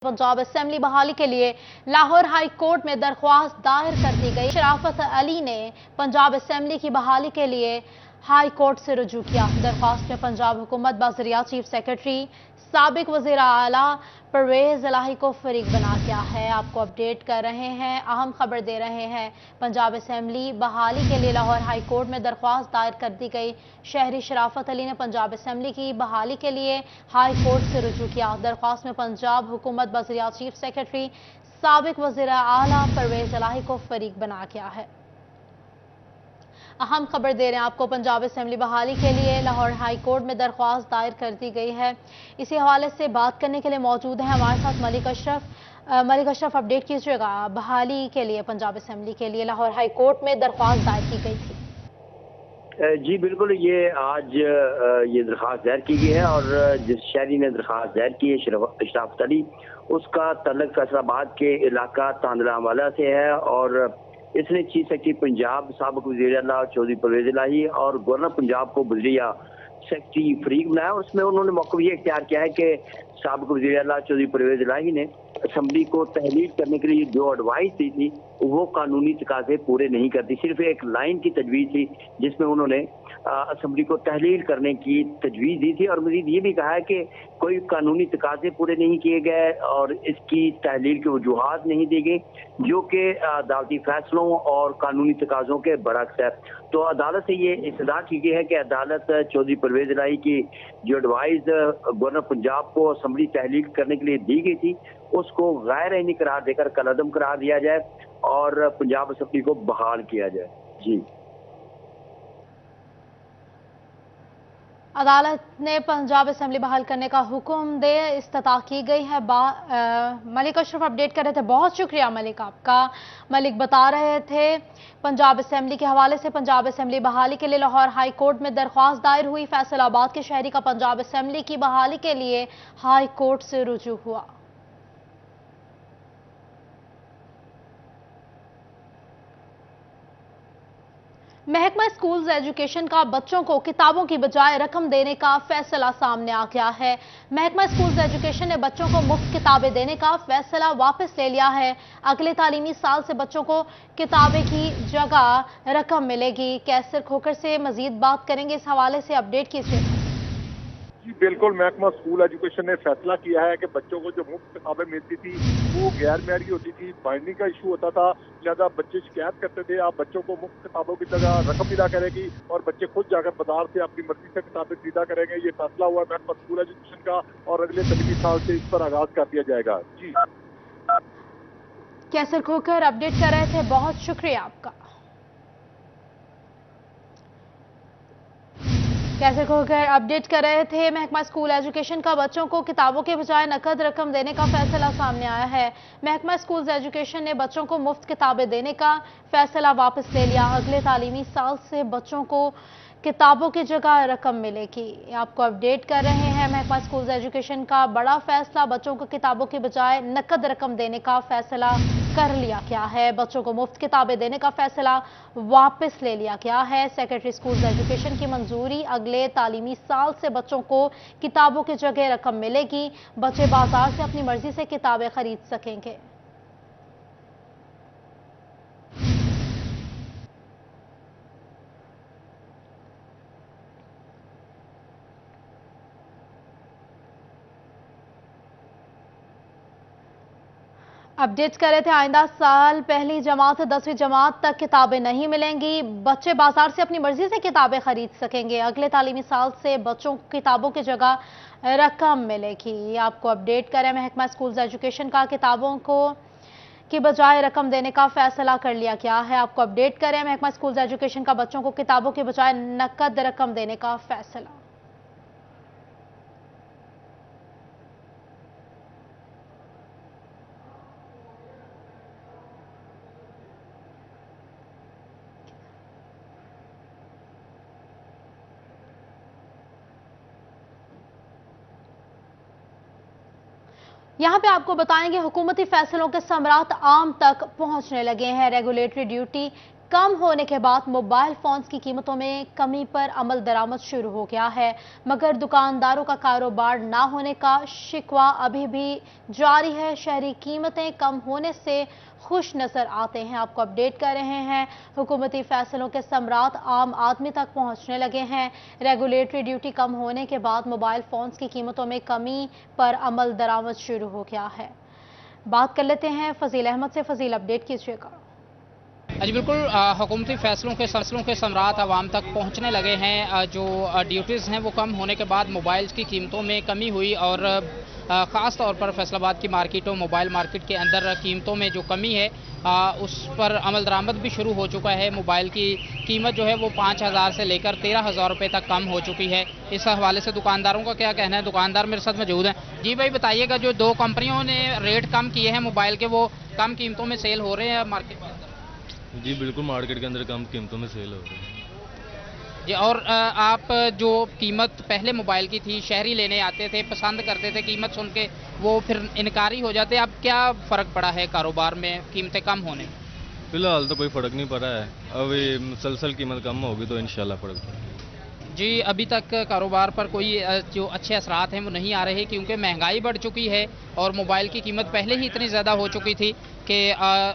Punjab assembly बहाली के लिए लाहौर हाई कोर्ट में दरख्वास्त दायर कर दी गई। शराफत अली ने पंजाब असेंबली की बहाली के लिए हाई कोर्ट से रुजू किया। दरख्वास्त में पंजाब हुकूमत बाज़रिया चीफ सेक्रेटरी साबिक वज़ीर आला परवेज इलाही को फरीक बना गया है। आपको अपडेट कर रहे हैं, अहम खबर दे रहे हैं। पंजाब असेंबली बहाली के लिए लाहौर हाई कोर्ट में दरख्वास्त दायर कर दी गई। शहरी शराफत अली ने पंजाब असेंबली की बहाली के लिए हाई कोर्ट से रुजू किया। दरख्वास्त में पंजाब हुकूमत बाज़रिया चीफ सेक्रेटरी साबिक वज़ीर आला परवेज इलाही को फरीक बना गया है। अहम खबर दे रहे हैं आपको, पंजाब असेंबली बहाली के लिए लाहौर हाई कोर्ट में दरख्वास्त दायर कर दी गई है। इसी हवाले से बात करने के लिए मौजूद है हमारे साथ मलिक अशरफ। मलिक अशरफ, अपडेट कीजिएगा, बहाली के लिए पंजाब असेंबली के लिए लाहौर हाई कोर्ट में दरख्वास्त दायर की गई थी। जी बिल्कुल, ये आज ये दरख्वास्त दायर की गई है और जिस शहरी ने दरख्वास्त दायर की है शराफत अली, उसका तल्लुक फैसलाबाद के इलाका तांदलावाला से है और इसने चीफ सेक्रेटरी पंजाब साबिक वज़ीर आला चौधरी परवेज इलाही और गवर्नर पंजाब को बजरिया सेक्रेटरी फरीक बनाया। और उसमें उन्होंने मौक़िफ़ ये इख्तियार किया है कि साबिक वज़ीर आला चौधरी परवेज इलाही ने असम्बली को तहलील करने के लिए जो एडवाइस दी थी वो कानूनी तकाज़े पूरे नहीं करती। सिर्फ एक लाइन की तजवीज़ थी जिसमें उन्होंने असम्बली को तहलील करने की तजवीज़ दी थी और मज़ीद ये भी कहा है कि कोई कानूनी तकाज़े पूरे नहीं किए गए और इसकी तहलील की वजूहात नहीं दी गई, जो कि अदालती फैसलों और कानूनी तकाज़ों के बरअक्स है। तो अदालत से ये इस्तदा की गई है कि अदालत चौधरी परवेज इलाही की जो एडवाइस गवर्नर पंजाब को असम्बली तहलील करने के लिए दी गई थी उसको गैर आईनी करार देकर कलअदम करार दिया जाए और पंजाब असेंबली को बहाल किया जाए। जी, अदालत ने पंजाब असेंबली बहाल करने का हुक्म दे इस्तता की गई है। मलिक अशरफ अपडेट कर रहे थे, बहुत शुक्रिया मलिक आपका। मलिक बता रहे थे पंजाब असेंबली के हवाले से, पंजाब असेंबली बहाली के लिए लाहौर हाई कोर्ट में दरख्वास्त दायर हुई। फैसलाबाद के शहरी का पंजाब असेंबली की बहाली के लिए हाई कोर्ट से रुजू हुआ। महकमा स्कूल्स एजुकेशन का बच्चों को किताबों की बजाय रकम देने का फैसला सामने आ गया है। महकमा स्कूल्स एजुकेशन ने बच्चों को मुफ्त किताबें देने का फैसला वापस ले लिया है। अगले तालीमी साल से बच्चों को किताबें की जगह रकम मिलेगी। कैसर खोकर से मजीद बात करेंगे, इस हवाले से अपडेट कीजिए। जी बिल्कुल, महकमा स्कूल एजुकेशन ने फैसला किया है कि बच्चों को जो मुफ्त किताबें मिलती थी वो गैर मैरी होती थी, बाइंडिंग का इशू होता था, लिहाजा बच्चे शिकायत करते थे। आप बच्चों को मुफ्त किताबों की जगह रकम मिला करेगी और बच्चे खुद जाकर बाजार से अपनी मर्जी से किताबें खरीदा करेंगे। ये फैसला हुआ महकमा स्कूल एजुकेशन का और अगले तलीमी साल से इस पर आगाज कर दिया जाएगा। जी, कैसर खोकर अपडेट कर रहे थे, बहुत शुक्रिया आपका। कैसे खोकर अपडेट कर रहे थे। महकमा स्कूल एजुकेशन का बच्चों को किताबों के बजाय नकद रकम देने का फैसला सामने आया है। महकमा स्कूल एजुकेशन ने बच्चों को मुफ्त किताबें देने का फैसला वापस ले लिया। अगले तालीमी साल से बच्चों को किताबों की जगह रकम मिलेगी। आपको अपडेट कर रहे हैं, महकमा स्कूल एजुकेशन का बड़ा फैसला, बच्चों को किताबों के बजाय नकद रकम देने का फैसला कर लिया गया है। बच्चों को मुफ्त किताबें देने का फैसला वापस ले लिया गया है। सेक्रेटरी स्कूल एजुकेशन की मंजूरी, अगले तालीमी साल से बच्चों को किताबों की जगह रकम मिलेगी। बच्चे बाजार से अपनी मर्जी से किताबें खरीद सकेंगे। अपडेट कर रहे थे, आइंदा साल पहली जमात से 10वीं जमात तक किताबें नहीं मिलेंगी। बच्चे बाजार से अपनी मर्जी से किताबें खरीद सकेंगे। अगले तालीमी साल से बच्चों को किताबों की जगह रकम मिलेगी। आपको अपडेट करें, महकमा स्कूल्स एजुकेशन का किताबों को की बजाय रकम देने का फैसला कर लिया गया है। आपको अपडेट करें, महकमा स्कूल्स एजुकेशन का बच्चों को किताबों के बजाय नकद रकम देने का फैसला। यहाँ पे आपको बताएंगे, हुकूमती फैसलों के समरात आम तक पहुंचने लगे हैं। रेगुलेटरी ड्यूटी कम होने के बाद मोबाइल फोन्स की कीमतों में कमी पर अमल दरामद शुरू हो गया है, मगर दुकानदारों का कारोबार ना होने का शिकवा अभी भी जारी है। शहरी कीमतें कम होने से खुश नजर आते हैं। आपको अपडेट कर रहे हैं, हुकूमती फैसलों के समरात आम आदमी तक पहुंचने लगे हैं। रेगुलेटरी ड्यूटी कम होने के बाद मोबाइल फोन्स की कीमतों में कमी पर अमल दरामद शुरू हो गया है। बात कर लेते हैं फजील अहमद से। फजील, अपडेट कीजिएगा। जी बिल्कुल, हुकूमती फैसलों के समरात आवाम तक पहुंचने लगे हैं। जो ड्यूटीज़ हैं वो कम होने के बाद मोबाइल्स की कीमतों में कमी हुई और ख़ास तौर पर फैसलाबाद की मार्केटों मोबाइल मार्केट के अंदर कीमतों में जो कमी है उस पर अमल दरामद भी शुरू हो चुका है। मोबाइल की कीमत जो है वो 5,000 से लेकर 13,000 रुपये तक कम हो चुकी है। इस हवाले से दुकानदारों का क्या कहना है? दुकानदार मेरे साथ मौजूद हैं। जी भाई, बताइएगा, जो दो कंपनियों ने रेट कम किए हैं मोबाइल के, वो कम कीमतों में सेल हो रहे हैं मार्केट के अंदर? जी बिल्कुल, मार्केट के अंदर कम कीमतों में सेल हो रही है जी। और आप जो कीमत पहले मोबाइल की थी, शहरी लेने आते थे, पसंद करते थे, कीमत सुन के वो फिर इनकारी हो जाते, अब क्या फ़र्क पड़ा है कारोबार में कीमतें कम होने? फिलहाल तो कोई फ़र्क नहीं पड़ा है। अब ये मुसलसल कीमत कम होगी तो इंशाल्लाह फ़र्क पड़ेगा। जी, अभी तक कारोबार पर कोई जो अच्छे असरात हैं वो नहीं आ रहे, क्योंकि महंगाई बढ़ चुकी है और मोबाइल की कीमत पहले ही इतनी ज़्यादा हो चुकी थी कि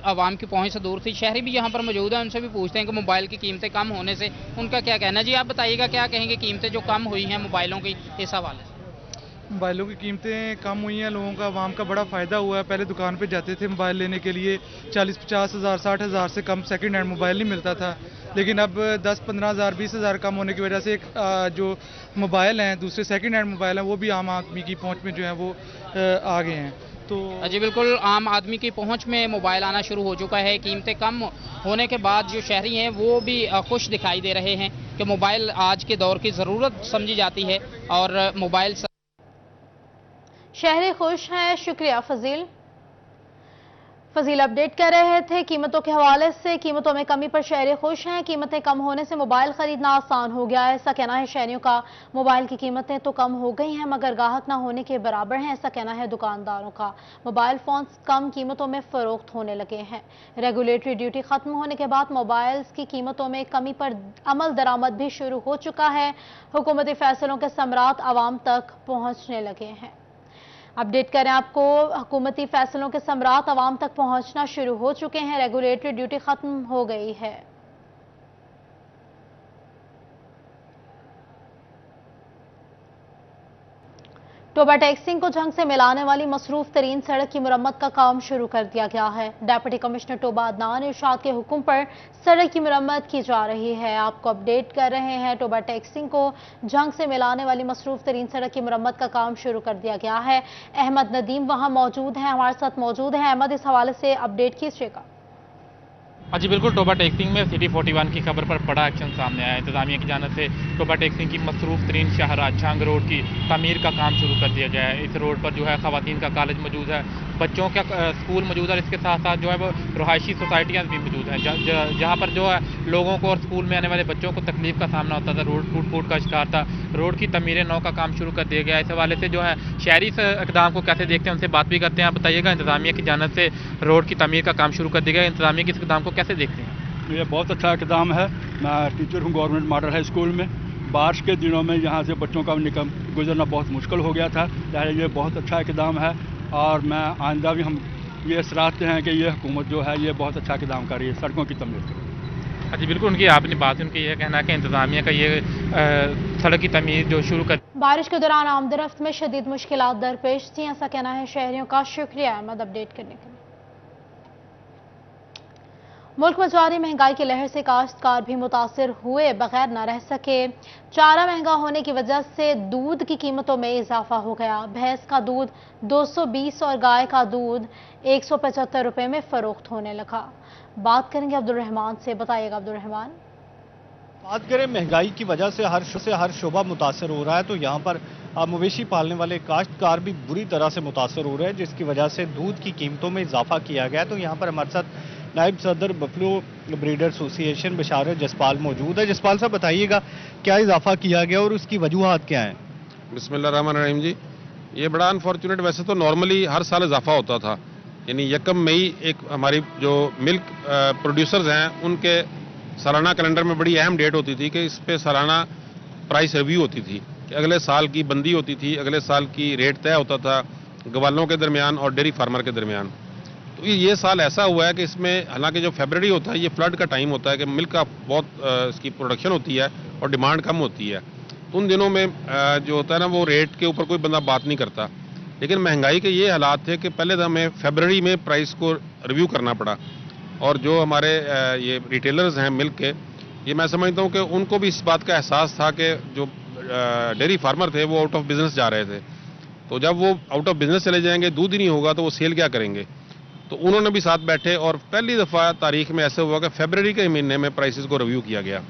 आवाम की पहुंच से दूर थी। शहरी भी यहाँ पर मौजूद हैं, उनसे भी पूछते हैं कि मोबाइल की कीमतें कम होने से उनका क्या कहना है। जी आप बताइएगा, क्या कहेंगे कीमतें जो कम हुई हैं मोबाइलों की, इस हवाले से? मोबाइलों की कीमतें कम हुई हैं, लोगों का आवाम का बड़ा फ़ायदा हुआ है। पहले दुकान पे जाते थे मोबाइल लेने के लिए, 40-50 हज़ार 60 हज़ार से कम सेकंड हैंड मोबाइल नहीं मिलता था, लेकिन अब 10-15 हज़ार 20 हज़ार कम होने की वजह से जो मोबाइल हैं, दूसरे सेकंड हैंड मोबाइल हैं, वो भी आम आदमी की पहुंच में जो है वो आ गए हैं। तो जी बिल्कुल, आम आदमी की पहुंच में मोबाइल आना शुरू हो चुका है। कीमतें कम होने के बाद जो शहरी हैं वो भी खुश दिखाई दे रहे हैं कि मोबाइल आज के दौर की ज़रूरत समझी जाती है और मोबाइल शहरी खुश हैं। शुक्रिया फजील। फजील अपडेट कर रहे थे कीमतों के हवाले से। कीमतों में कमी पर शहरी खुश हैं। कीमतें कम होने से मोबाइल खरीदना आसान हो गया है, ऐसा कहना है शहरियों का। मोबाइल की कीमतें तो कम हो गई हैं मगर गाहक ना होने के बराबर हैं, ऐसा कहना है दुकानदारों का। मोबाइल फोन्स कम कीमतों में फरोख्त होने लगे हैं। रेगुलेटरी ड्यूटी खत्म होने के बाद मोबाइल्स की कीमतों में कमी पर अमल दरामद भी शुरू हो चुका है। हुकूमती फैसलों के समरात आवाम तक पहुंचने लगे हैं। अपडेट करें आपको, हुकूमती फैसलों के समरात आवाम तक पहुंचना शुरू हो चुके हैं। रेगुलेटरी ड्यूटी खत्म हो गई है। टोबा टैक्सिंग को जंग से मिलाने वाली मसरूफ तरीन सड़क की मुरम्मत का काम शुरू कर दिया गया है। डिप्टी कमिश्नर टोबा अदनान इरशाद के हुक्म पर सड़क की मुरम्मत की जा रही है। आपको अपडेट कर रहे हैं, टोबा टैक्सिंग को जंग से मिलाने वाली मसरूफ तरीन सड़क की मुरम्मत का काम शुरू कर दिया गया है। अहमद नदीम वहां मौजूद हैं, हमारे साथ मौजूद हैं। अहमद, इस हवाले से अपडेट कीजिएगा। हाँ जी बिल्कुल, टोबा टैक्सिंग में सिटी 41 की खबर पर बड़ा एक्शन सामने आया है। इंतजामिया की जानिब से टोबा टैक्सिंग की मसरूफ तरीन शाहराह झांग रोड की तमीर का काम शुरू कर दिया गया है। इस रोड पर जो है खवातीन का कॉलेज मौजूद है, बच्चों का स्कूल मौजूद है और इसके साथ साथ जो है वो रहायशी सोसाइटियाँ भी मौजूद हैं, जहाँ पर जो है लोगों को और स्कूल में आने वाले बच्चों को तकलीफ का सामना होता था, रोड टूट का शिकार था। रोड की तमीर नौ का काम शुरू कर दिया गया है। इस हवाले से जो है शहरी इस इकदाम को कैसे देखते हैं, उनसे बात भी करते हैं। आप बताइएगा, इंतजामिया की जानिब से रोड की तमीर का काम शुरू कर दिया गया, इंतजामिया के इस इकदाम को कैसे देखते हैं? ये बहुत अच्छा इक़दाम है। मैं टीचर हूँ गवर्नमेंट मॉडल हाई स्कूल में। बारिश के दिनों में यहाँ से बच्चों का गुजरना बहुत मुश्किल हो गया था, चाहे ये बहुत अच्छा इक़दाम है और मैं आइंदा भी हम ये सराहते हैं कि ये हुकूमत जो है ये बहुत अच्छा इक़दाम कर रही है सड़कों की तमीर कर। हाँ जी बिल्कुल, उनकी आपने बात उनकी ये कहना है कि इंतजामिया का ये सड़क की तमीर जो शुरू कर। बारिश के दौरान आमदरफ्त में शदीद मुश्किलात दरपेश थी, ऐसा कहना है शहरियों का। शुक्रिया अहमद अपडेट करने के लिए। मुल्क में जारी महंगाई की लहर से काश्तकार भी मुतासिर हुए बगैर न रह सके। चारा महंगा होने की वजह से दूध की कीमतों में इजाफा हो गया। भैंस का दूध 220 और गाय का दूध 175 रुपए में फरोख्त होने लगा। बात करेंगे अब्दुल रहमान से। बताइएगा अब्दुल रहमान। बात करें महंगाई की वजह से हर शोबा मुतासर हो रहा है, तो यहाँ पर मवेशी पालने वाले काश्तकार भी बुरी तरह से मुतासर हो रहे हैं, जिसकी वजह से दूध की कीमतों में इजाफा किया गया। तो यहाँ पर हमारे साथ नायब सदर बफलो ब्रीडर एसोसिएशन बशारत जसपाल मौजूद है। जसपाल साहब, बताइएगा क्या इजाफा किया गया और उसकी वजूहात क्या हैं? बिस्मिल्लाहिर्रहमानिर्रहीम जी, ये बड़ा अनफॉर्चुनेट, वैसे तो नॉर्मली हर साल इजाफा होता था, यानी 1 मई एक हमारी जो मिल्क प्रोड्यूसर्स हैं उनके सालाना कैलेंडर में बड़ी अहम डेट होती थी कि इस पे सालाना प्राइस रिव्यू होती थी कि अगले साल की बंदी होती थी, अगले साल की रेट तय होता था गवालों के दरमियान और डेयरी फार्मर के दरमियान। तो ये साल ऐसा हुआ है कि इसमें हालांकि जो फरवरी होता है ये फ्लड का टाइम होता है कि मिल्क का बहुत इसकी प्रोडक्शन होती है और डिमांड कम होती है, तो उन दिनों में जो होता है ना वो रेट के ऊपर कोई बंदा बात नहीं करता। लेकिन महंगाई के ये हालात थे कि पहले तो हमें फरवरी में प्राइस को रिव्यू करना पड़ा, और जो हमारे ये रिटेलर्स हैं मिल्क के, ये मैं समझता हूँ कि उनको भी इस बात का एहसास था कि जो डेयरी फार्मर थे वो आउट ऑफ बिजनेस जा रहे थे, तो जब वो आउट ऑफ बिजनेस चले जाएंगे, दूध ही नहीं होगा तो वो सेल क्या करेंगे। तो उन्होंने भी साथ बैठे और पहली दफ़ा तारीख में ऐसे हुआ कि फरवरी के महीने में प्राइसेस को रिव्यू किया गया।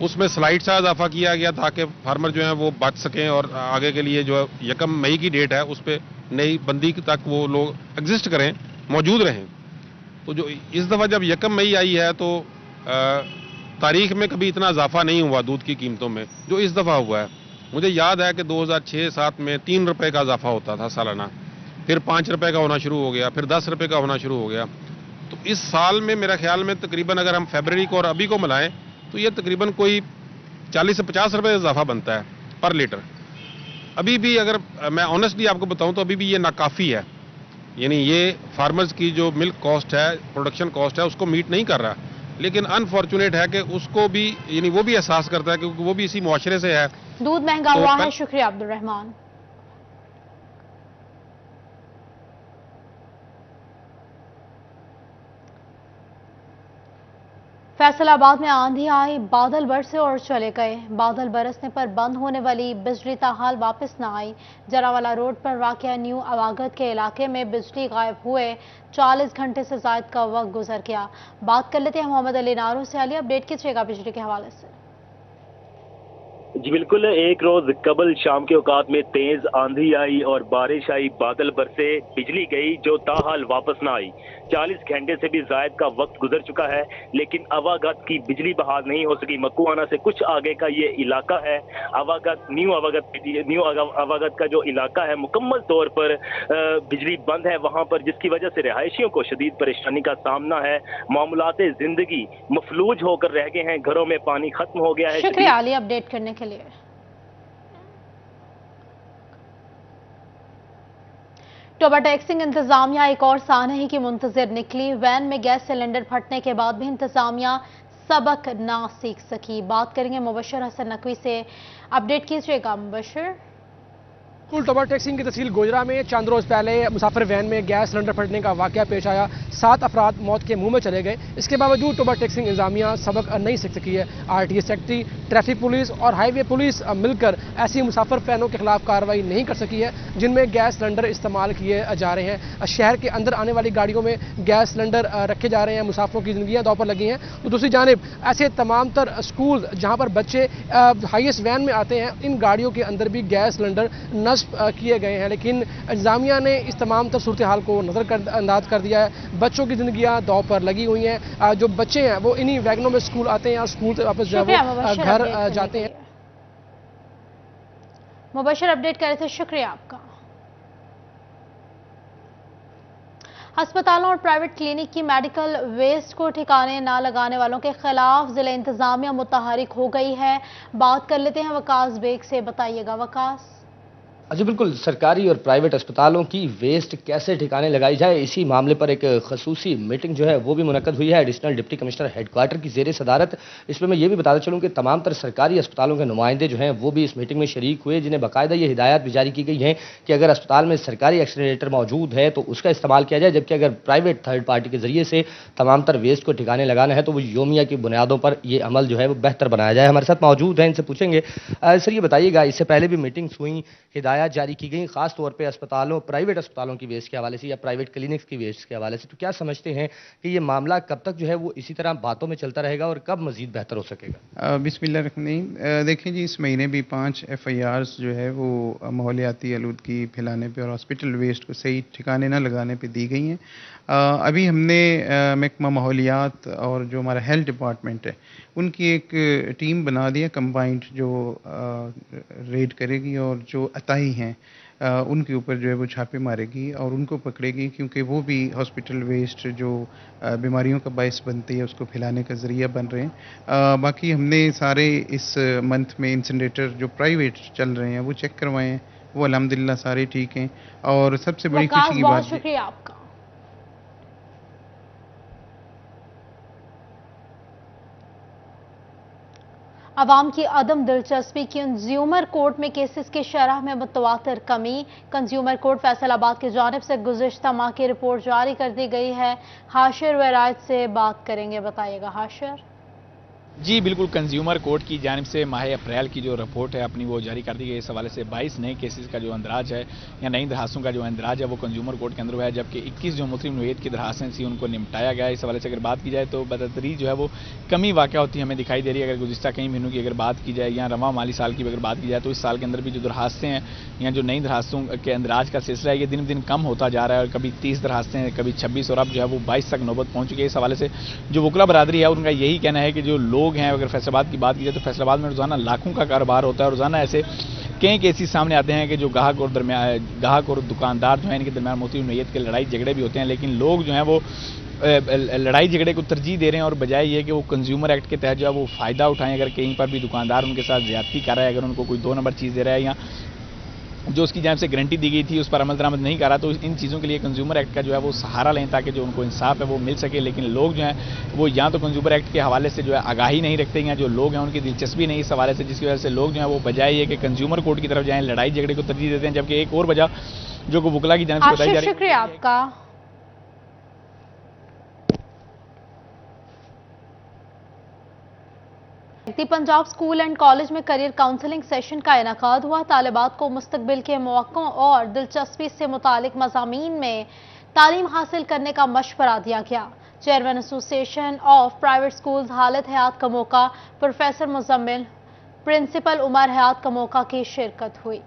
उसमें स्लाइड सा इजाफा किया गया ताकि फार्मर जो है वो बच सकें और आगे के लिए जो 1 मई की डेट है उस पर नई बंदी तक वो लोग एग्जिस्ट करें, मौजूद रहें। तो जो इस दफ़ा जब 1 मई आई है तो तारीख में कभी इतना इजाफा नहीं हुआ दूध की कीमतों में जो इस दफ़ा हुआ है। मुझे याद है कि 2006-07 में 3 रुपए का इजाफा होता था सालाना, फिर 5 रुपए का होना शुरू हो गया, फिर 10 रुपए का होना शुरू हो गया। तो इस साल में मेरा ख्याल में तकरीबन अगर हम फरवरी को और अभी को मिलाएं तो ये तकरीबन कोई 40 से 50 रुपए इजाफा बनता है पर लीटर। अभी भी अगर मैं ऑनेस्टली आपको बताऊं तो अभी भी ये नाकाफ़ी है, यानी ये फार्मर्स की जो मिल्क कॉस्ट है, प्रोडक्शन कॉस्ट है, उसको मीट नहीं कर रहा। लेकिन अनफॉर्चुनेट है कि उसको भी यानी वो भी एहसास करता है क्योंकि वो भी इसी मुआशरे से है। दूध महंगा हुआ है। शुक्रिया अब्दुल रहमान। फैसलाबाद में आंधी आई, बादल बरसे और चले गए। बादल बरसने पर बंद होने वाली बिजली ताहाल वापस न आई। जरावाला रोड पर वाक़या न्यू अवागत के इलाके में बिजली गायब हुए 40 घंटे से ज़ायद का वक्त गुजर गया। बात कर लेते हैं मोहम्मद अली नारो से। अली, अपडेट कीजिएगा बिजली के हवाले से। जी बिल्कुल, एक रोज कबल शाम के औकात में तेज आंधी आई और बारिश आई, बादल बरसे, बिजली गई जो ताहाल वापस ना आई। 40 घंटे से भी जायद का वक्त गुजर चुका है लेकिन अवागत की बिजली बहाल नहीं हो सकी। मक्कुआना से कुछ आगे का ये इलाका है अवागत, न्यू अवागत का जो इलाका है मुकम्मल तौर पर बिजली बंद है वहां पर, जिसकी वजह से रिहायशियों को शदीद परेशानी का सामना है। मामूलात जिंदगी मफलूज होकर रह गए हैं, घरों में पानी खत्म हो गया है। शुक्रिया अली अपडेट करने के लिए। टोबा टैक्सिंग इंतजामिया एक और सानही की मुंतजिर निकली। वैन में गैस सिलेंडर फटने के बाद भी इंतजामिया सबक ना सीख सकी। बात करेंगे मुबशर हसन नकवी से। अपडेट कीजिएगा मुबशर। टोबा टैक्सिंग की तहसील गोजरा में चंद रोज पहले मुसाफिर वैन में गैस सिलेंडर फटने का वाकया पेश आया। 7 अफराद मौत के मुंह में चले गए। इसके बावजूद टोबा टैक्सिंग इंतजामिया सबक नहीं सीख सकी है। RTA सेक्रेटरी, ट्रैफिक पुलिस और हाईवे पुलिस मिलकर ऐसी मुसाफिर वैनों के खिलाफ कार्रवाई नहीं कर सकी है जिनमें गैस सिलेंडर इस्तेमाल किए जा रहे हैं। शहर के अंदर आने वाली गाड़ियों में गैस सिलेंडर रखे जा रहे हैं। मुसाफिरों की जिंदगियां दांव पर लगी हैं। तो दूसरी जानिब ऐसे तमाम तर स्कूल जहां पर बच्चे हाईएस्ट वैन में आते हैं, इन गाड़ियों के अंदर भी गैस सिलेंडर नस्ब किए गए हैं। लेकिन इंतजामिया ने इस तमाम तर सूरत हाल को नजरअंदाज कर दिया है। बच्चों की जिंदगियां दांव पर लगी हुई हैं। जो बच्चे हैं वो इन्हीं वैगनों में स्कूल आते हैं और स्कूल से वापस जो है वो घर जाते हैं। मुबशर अपडेट कर रहे थे, शुक्रिया आपका। अस्पतालों और प्राइवेट क्लिनिक की मेडिकल वेस्ट को ठिकाने ना लगाने वालों के खिलाफ जिला इंतजामिया मुतहरिक हो गई है। बात कर लेते हैं वकास बेग से। बताइएगा वकास। जी बिल्कुल, सरकारी और प्राइवेट अस्पतालों की वेस्ट कैसे ठिकाने लगाई जाए, इसी मामले पर एक खसूसी मीटिंग जो है वो भी मुनक्कद हुई है एडिशनल डिप्टी कमिश्नर हेडक्वार्टर की ज़ेर सदारत। इसमें मैं ये भी बताता चलूँ कि तमाम तर सरकारी अस्पतालों के नुमाइंदे जो हैं वो भी इस मीटिंग में शरीक हुए, जिन्हें बाकायदा ये हिदायत भी जारी की गई हैं कि अगर अस्पताल में सरकारी एक्सीलरेटर मौजूद है तो उसका इस्तेमाल किया जाए, जबकि अगर प्राइवेट थर्ड पार्टी के जरिए से तमाम तर वेस्ट को ठिकाने लगाना है तो वो योमिया की बुनियादों पर यह अमल जो है वो बेहतर बनाया जाए। हमारे साथ मौजूद हैं, इनसे पूछेंगे। सर ये बताइएगा, इससे पहले भी मीटिंग्स हुई, हिदायत जारी की गई खास तौर पे अस्पतालों, प्राइवेट अस्पतालों की वेस्ट के हवाले से या प्राइवेट क्लिनिक्स की वेस्ट के हवाले से, तो क्या समझते हैं कि ये मामला कब तक जो है वो इसी तरह बातों में चलता रहेगा और कब मजीद बेहतर हो सकेगा? बिस्मिल्लाह। देखिए जी, इस महीने भी 5 FIRs जो है वो माहौलियाती आलूदगी फैलाने पे और हॉस्पिटल वेस्ट को सही ठिकाने न लगाने पे दी गई हैं। अभी हमने महकमा माहौलियात और जो हमारा हेल्थ डिपार्टमेंट है उनकी एक टीम बना दी है कंबाइंड, जो रेड करेगी और जो अताई हैं उनके ऊपर जो है वो छापे मारेगी और उनको पकड़ेगी, क्योंकि वो भी हॉस्पिटल वेस्ट जो बीमारियों का बायस बनती है उसको फैलाने का ज़रिया बन रहे हैं। बाकी हमने सारे इस मंथ में इंसिनरेटर जो प्राइवेट चल रहे हैं वो चेक करवाए हैं, वो अल्हम्दुलिल्लाह सारे ठीक हैं। और सबसे बड़ी खुशी की बात, शुक्रिया आपका। अवाम की अदम दिलचस्पी, कंज्यूमर कोर्ट में केसेस की शरह में मुतवातिर कमी। कंज्यूमर कोर्ट फैसलाबाद की जानिब से गुज़िश्ता माह की रिपोर्ट जारी कर दी गई है। हाशिर वरायत से बात करेंगे, बताइएगा हाशिर। जी बिल्कुल, कंज्यूमर कोर्ट की जानिब से माह अप्रैल की जो रिपोर्ट है अपनी वो जारी कर दी गई। इस हवाले से 22 नए केसेस का जो अंदराज है या नई दरखास्तों का जो अंदराज है वो कंज्यूमर कोर्ट के अंदर हुआ है, जबकि 21 जो मुस्लिम नोयत की दरखास्तें थी उनको निपटाया गया। इस हवाले से अगर बात की जाए तो बदतदरीज जो है वो कमी वाक़ होती हमें दिखाई दे रही है। अगर गुज़िश्ता कई महीनों की अगर बात की जाए या रवां माली साल की अगर बात की जाए तो इस साल के अंदर भी जो दरखास्तें हैं या जो नई दरखास्तों के अंदराज का सिलसिला है ये दिन दिन कम होता जा रहा है और कभी 30 दरखास्तें, कभी 26 और अब जो है वो 22 तक नौबत पहुँच चुकी है। इस हवाले से जो वकला बरादरी है उनका यही कहना है कि जो लोग हैं, अगर फैसलाबाद की बात की जाए तो फैसलाबाद में रोज़ाना लाखों का कारोबार होता है और रोज़ाना ऐसे कई केसेस सामने आते हैं कि जो गाहक और दुकानदार जो है इनके दरमियान मुस्लिम नोयत के लड़ाई झगड़े भी होते हैं, लेकिन लोग जो हैं वो लड़ाई झगड़े को तरजीह दे रहे हैं और बजाय ये कि वो कंज्यूमर एक्ट के तहत जो है वो फ़ायदा उठाएं। अगर कहीं पर भी दुकानदार उनके साथ ज़्यादती कर रहा है, अगर उनको कोई 2 नंबर चीज़ दे रहा है या जो उसकी जानिब से गारंटी दी गई थी उस पर अमल दरामद नहीं कर रहा, तो इन चीज़ों के लिए कंज्यूमर एक्ट का जो है वो सहारा लें ताकि जो उनको इंसाफ है वो मिल सके। लेकिन लोग जो हैं वो या तो कंज्यूमर एक्ट के हवाले से जो है आगाही नहीं रखते हैं, जो लोग हैं उनकी दिलचस्पी नहीं इस हवाले से, जिसकी वजह से लोग जो हैं वो बजाय ये कि कंज्यूमर कोर्ट की तरफ जाएँ, लड़ाई झगड़े को तरजीह देते हैं। जबकि एक और वजह जो वकला की जानिब से बताई जा रही है। शुक्रिया आपका। पंजाब स्कूल एंड कॉलेज में करियर काउंसलिंग सेशन का इनेकाद हुआ। तालिबात को मुस्तकबिल के मौक़ों और दिलचस्पी से मुतालिक मज़ामीन में तालीम हासिल करने का मशवरा दिया गया। Chairman association of private schools हालत हयात का मौका प्रोफेसर मुजम्मिल, प्रिंसिपल उमर हयात का मौका की शिरकत हुई।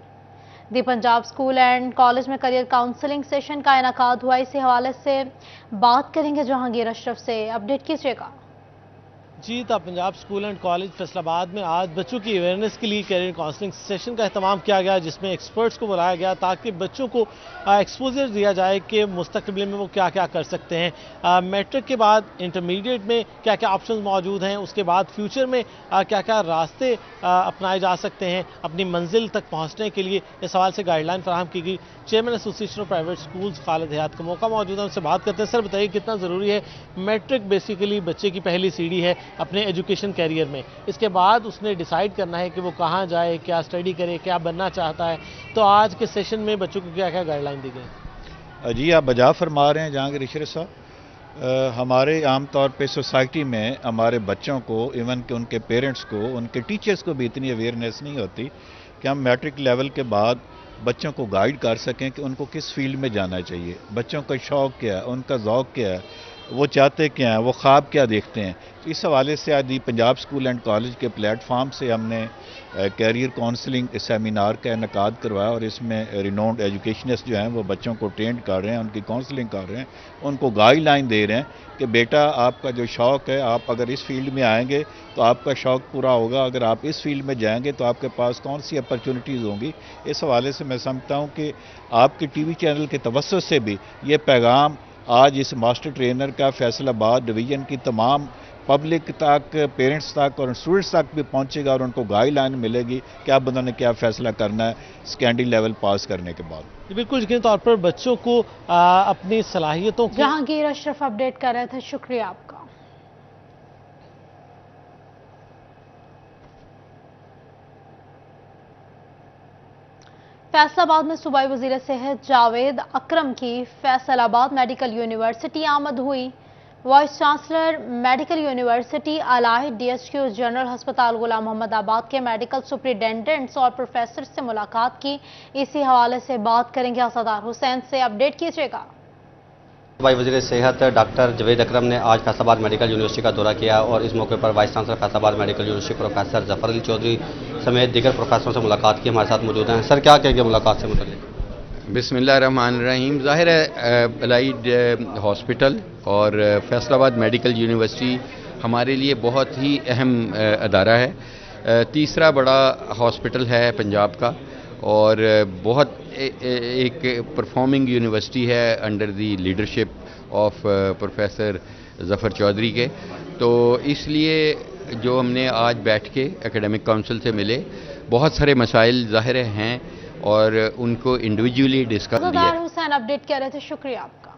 दी पंजाब स्कूल एंड कॉलेज में करियर काउंसलिंग सेशन का इनेकाद हुआ। इसी हवाले से बात करेंगे जहांगीर अशरफ से, अपडेट कीजिएगा। जी, Punjab school and college Faisalabad में आज बच्चों की अवेयरनेस के लिए करियर काउंसलिंग सेशन का अहतमाम किया गया, जिसमें एक्सपर्ट्स को बुलाया गया ताकि बच्चों को एक्सपोजर दिया जाए कि मुस्तकबिल में वो क्या क्या कर सकते हैं। मैट्रिक के बाद इंटरमीडिएट में क्या क्या ऑप्शंस मौजूद हैं, उसके बाद फ्यूचर में क्या क्या रास्ते अपनाए जा सकते हैं अपनी मंजिल तक पहुँचने के लिए। इस हवाले से गाइडलाइन फराहम की गई। Chairman association of private schools Khalid Hayat का मौका मौजूद है, उनसे बात करते हैं। सर बताइए कितना ज़रूरी है, मैट्रिक बेसिकली बच्चे की पहली सीढ़ी है अपने एजुकेशन कैरियर में, इसके बाद उसने डिसाइड करना है कि वो कहाँ जाए, क्या स्टडी करे, क्या बनना चाहता है, तो आज के सेशन में बच्चों को क्या क्या गाइडलाइन दी गई? जी आप बजा फरमा रहे हैं जहांगीर अशरफ साहब। हमारे आम तौर पे सोसाइटी में हमारे बच्चों को, इवन कि उनके पेरेंट्स को, उनके टीचर्स को भी इतनी अवेयरनेस नहीं होती कि हम मैट्रिक लेवल के बाद बच्चों को गाइड कर सकें कि उनको किस फील्ड में जाना चाहिए, बच्चों का शौक़ क्या है, उनका ज़ौक़ क्या है, वो चाहते क्या हैं, वो ख्वाब क्या देखते हैं। इस हवाले से आज पंजाब स्कूल एंड कॉलेज के प्लेटफॉर्म से हमने कैरियर काउंसलिंग सेमिनार का इनेकाद करवाया और इसमें रिनोन्ड एजुकेशनिस्ट जो हैं वो बच्चों को ट्रेंड कर रहे हैं, उनकी काउंसलिंग कर रहे हैं, उनको गाइडलाइन दे रहे हैं कि बेटा आपका जो शौक़ है, आप अगर इस फील्ड में आएंगे तो आपका शौक़ पूरा होगा, अगर आप इस फील्ड में जाएंगे तो आपके पास कौन सी अपॉर्चुनिटीज़ होंगी। इस हवाले से मैं समझता हूँ कि आपके टीवी चैनल के तवज्जुह से भी ये पैगाम आज इस मास्टर ट्रेनर का फैसलाबाद डिवीज़न की तमाम पब्लिक तक, पेरेंट्स तक और स्टूडेंट्स तक भी पहुंचेगा और उनको गाइडलाइन मिलेगी कि अब उन्होंने क्या फैसला करना है सेकेंडरी लेवल पास करने के बाद। बिल्कुल, यकीनी तौर पर बच्चों को अपनी सलाहियतों को जहांगीर अशरफ अपडेट कर रहे थे, शुक्रिया आपका। फैसलाबाद में सूबाई वज़ीर सेहत जावेद अकरम की फैसलाबाद मेडिकल यूनिवर्सिटी आमद हुई। Vice chancellor medical university, allied DHQ general अस्पताल गुलाम मोहम्मद आबाद के मेडिकल सुपरिटेंडेंट्स और प्रोफेसर से मुलाकात की। इसी हवाले से बात करेंगे असदार हुसैन से, अपडेट कीजिएगा। सूबाई वज़ीर सेहत डॉक्टर जावेद अकरम ने आज फैसलाबाद मेडिकल यूनिवर्सिटी का दौरा किया और इस मौके पर vice chancellor Faisalabad medical university professor Zafar Ali Chaudhry समेत दीगर प्रोफेसरों से मुलाकात की। हमारे साथ मौजूद हैं। सर क्या कहेंगे मुलाकात से मुताल्लिक? बिस्मिल्लाहिर्रहमानिर्रहीम। ज़ाहिर है अलाइड हॉस्पिटल और फैसलाबाद मेडिकल यूनिवर्सिटी हमारे लिए बहुत ही अहम अदारा है। तीसरा बड़ा हॉस्पिटल है पंजाब का और बहुत एक परफॉर्मिंग यूनिवर्सिटी है under the leadership of professor Zafar Chaudhry के। तो इसलिए जो हमने आज बैठ के एकेडमिक काउंसिल से मिले, बहुत सारे मसाइल ज़ाहिर हैं और उनको इंडिविजुअली डिस्कस किया। हुसैन अपडेट कर रहे थे, शुक्रिया आपका।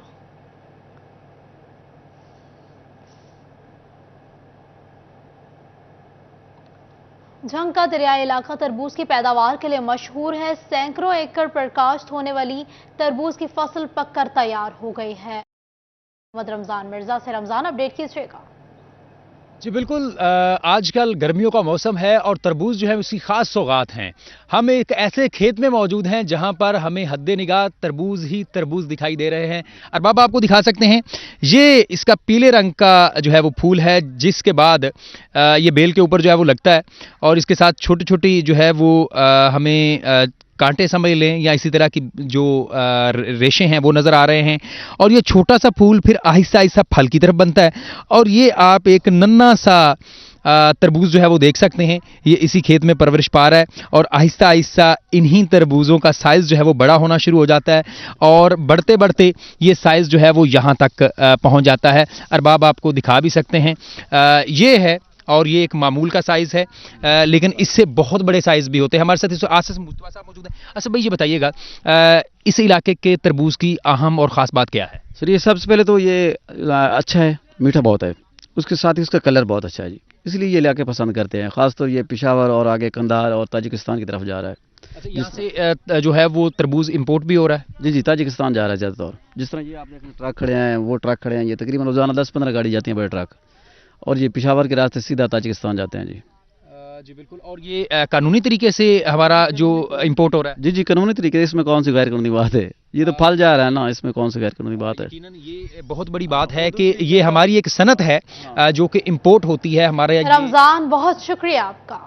झंग का दरियाई इलाका तरबूज की पैदावार के लिए मशहूर है। सैकड़ों एकड़ पर काश्त होने वाली तरबूज की फसल पककर तैयार हो गई है। रमजान मिर्जा से रमजान अपडेट कीजिएगा। जी बिल्कुल, आजकल गर्मियों का मौसम है और तरबूज जो है उसकी खास सौगात हैं। हम एक ऐसे खेत में मौजूद हैं जहां पर हमें हद्दे निगाह तरबूज ही तरबूज दिखाई दे रहे हैं। अरबाब आपको दिखा सकते हैं, ये इसका पीले रंग का जो है वो फूल है, जिसके बाद ये बेल के ऊपर जो है वो लगता है और इसके साथ छोटी छोटी जो है वो हमें कांटे समझ लें या इसी तरह की जो रेशे हैं वो नज़र आ रहे हैं। और ये छोटा सा फूल फिर आहिस्ता आहिस्ता फल की तरफ बनता है और ये आप एक नन्हा सा तरबूज जो है वो देख सकते हैं। ये इसी खेत में परवरिश पा रहा है और आहिस्ता आहिस्ता इन्हीं तरबूजों का साइज़ जो है वो बड़ा होना शुरू हो जाता है और बढ़ते बढ़ते ये साइज़ जो है वो यहाँ तक पहुँच जाता है। अरबाब आपको दिखा भी सकते हैं, ये है और ये एक मामूल का साइज़ है, लेकिन इससे बहुत बड़े साइज़ भी होते हैं। हमारे साथ इस आसिफ मुस्तफा साहब मौजूद हैं। असद भाई ये बताइएगा, इस इलाके के तरबूज की अहम और ख़ास बात क्या है? सर ये सबसे पहले तो ये अच्छा है, मीठा बहुत है, उसके साथ ही उसका कलर बहुत अच्छा है जी, इसलिए ये इलाके पसंद करते हैं। ख़ासतौर ये पेशावर और आगे कंधार और ताजिकिस्तान की तरफ जा रहा है। अच्छा, यहाँ से जो है वो तरबूज इंपोर्ट भी हो रहा है? जी जी, ताजिकिस्तान जा रहा है ज़्यादातर। जिस तरह ये आप देखें ट्रक खड़े हैं, वो ट्रक खड़े हैं, ये तकरीबन रोज़ाना 10-15 गाड़ी जाती हैं बड़े ट्रक, और ये पेशावर के रास्ते सीधा ताजिकिस्तान जाते हैं जी। जी बिल्कुल। और ये कानूनी तरीके से हमारा जो इंपोर्ट हो रहा है? जी जी, कानूनी तरीके से। इसमें कौन सी गैर कानूनी बात है? ये तो फल जा रहा है ना, इसमें कौन सी गैर कानूनी बात है? ये बहुत बड़ी बात है कि ये हमारी एक सनत है जो कि इंपोर्ट होती है हमारे। रमजान बहुत शुक्रिया आपका।